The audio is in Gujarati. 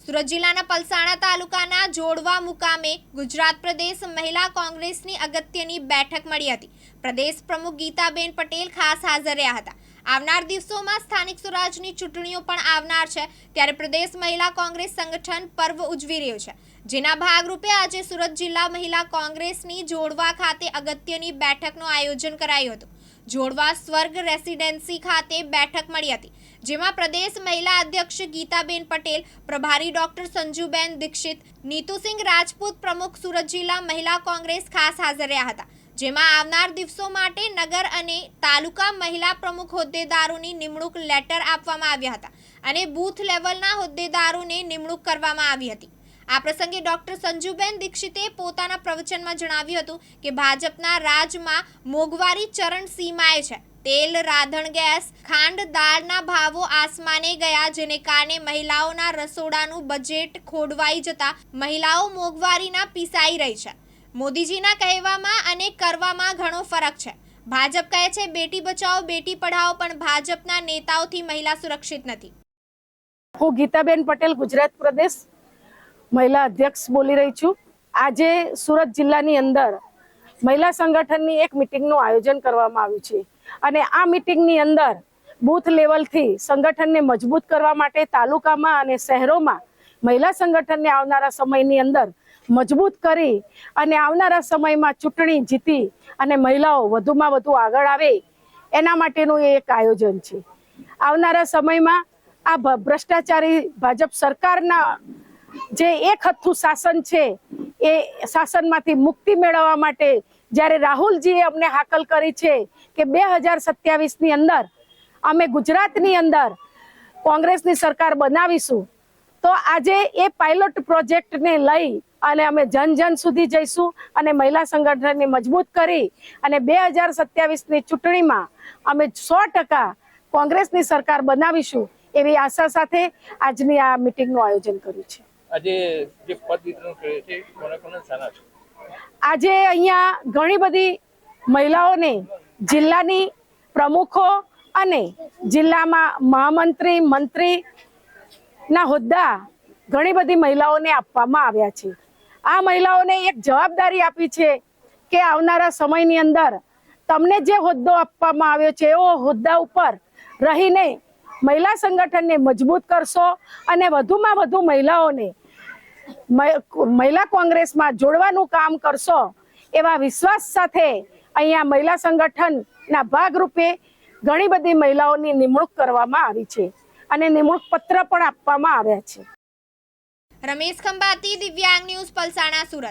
સુરત જિલ્લાના પલસાણા તાલુકાના જોડવા મુકામે ગુજરાત પ્રદેશ મહિલા કોંગ્રેસની અગત્યની બેઠક મળી હતી। પ્રદેશ પ્રમુખ ગીતાબેન પટેલ ખાસ હાજર રહ્યા હતા। આવનાર દિવસોમાં સ્થાનિક સ્વરાજની ચૂંટણીઓ પણ આવનાર છે, ત્યારે પ્રદેશ મહિલા કોંગ્રેસ સંગઠન પર્વ ઉજવી રહ્યું છે, જેના ભાગરૂપે આજે સુરત જિલ્લા મહિલા કોંગ્રેસની જોડવા ખાતે અગત્યની બેઠકનું આયોજન કરાયું હતું। જોડવા સ્વર્ગ રેસિડેન્સી ખાતે બેઠક મળી હતી, જેમાં પ્રદેશ મહિલા અધ્યક્ષ ગીતાબેન પટેલ, પ્રભારી ડોક્ટર સંજુબેન દીક્ષિત, નીતુસિંહ રાજપૂત પ્રમુખ સુરત જિલ્લા મહિલા કોંગ્રેસ ખાસ હાજર રહ્યા હતા, જેમાં આવનાર દિવસો માટે નગર અને તાલુકા મહિલા પ્રમુખ હોદ્દેદારોની નિમણૂક લેટર આપવામાં આવ્યા હતા અને બૂથ લેવલના હોદ્દેદારોને નિમણૂક કરવામાં આવી હતી। આ પ્રસંગે ડોક્ટર સંજુબેન દીક્ષિતે પોતાના પ્રવચનમાં જણાવ્યું હતું કે ભાજપના રાજમાં મોંઘવારી ચરણ સીમાએ છે। તેલ, રાંધણ ગેસ, ખાંડ, દાળના ભાવો આસમાને ગયા, જેને કારણે મહિલાઓના રસોડાનું બજેટ ખોડવાઈ જતા મહિલાઓ મોંઘવારીના પીસાઈ રહી છે। મોદીજીના કહેવામાં અને કરવામાં ઘણો ફરક છે। ભાજપ કહે છે બેટી બચાવો બેટી પઢાઓ, પણ ભાજપના નેતાઓથી મહિલા સુરક્ષિત નથી। હું ગીતાબેન પટેલ, ગુજરાત પ્રદેશ મહિલા અધ્યક્ષ બોલી રહી છું। આજે સુરત જિલ્લાની અંદર મહિલા સંગઠનની એક મીટિંગનું આયોજન કરવામાં આવ્યું છે અને આ મીટિંગની અંદર બૂથ લેવલથી સંગઠનને મજબૂત કરવા માટે તાલુકામાં અને શહેરોમાં મહિલા સંગઠનને આવનારા સમયની અંદર મજબૂત કરી અને આવનારા સમયમાં ચૂંટણી જીતી અને મહિલાઓ વધુમાં વધુ આગળ આવે એના માટેનું એક આયોજન છે। આવનારા સમયમાં આ ભ્રષ્ટાચારી ભાજપ સરકારના જે એક હથ્થું શાસન છે એ શાસનમાંથી મુક્તિ મેળવવા માટે જ્યારે રાહુલજીએ અમને હાકલ કરી છે કે 2027ની અંદર અમે ગુજરાતની અંદર કોંગ્રેસની સરકાર બનાવીશું, તો આજે એ પાયલોટ પ્રોજેક્ટને લઈ અને અમે જન જન સુધી જઈશું અને મહિલા સંગઠનને મજબૂત કરી અને 2027ની ચૂંટણીમાં અમે 100% કોંગ્રેસની સરકાર બનાવીશું એવી આશા સાથે આજની આ મીટિંગનું આયોજન કર્યું છે। આજે જે પદ વિતરણ કરે છે કોને કોને સાના છે? આજે અહીંયા ઘણી બધી મહિલાઓને જિલ્લાની પ્રમુખો અને જિલ્લામાં મહામંત્રી, મંત્રીના હોદ્દા ઘણી બધી મહિલાઓને આપવામાં આવ્યા છે। આ મહિલાઓને એક જવાબદારી આપી છે કે આવનારા સમયની અંદર તમને જે હોદ્દો આપવામાં આવ્યો છે એવો હોદ્દા ઉપર રહીને મહિલા સંગઠનને મજબૂત કરશો અને વધુમાં વધુ મહિલાઓને મહિલા કોંગ્રેસમાં જોડવાનું કામ કરશો એવા વિશ્વાસ સાથે અહીંયા મહિલા સંગઠનના ભાગરૂપે ઘણી બધી મહિલાઓની નિમણૂક કરવામાં આવી છે અને નિમણૂક પત્ર પણ આપવામાં આવ્યા છે। રમેશ ખંભાતી, દિવ્યાંગ ન્યૂઝ, પલસાણા, સુરત।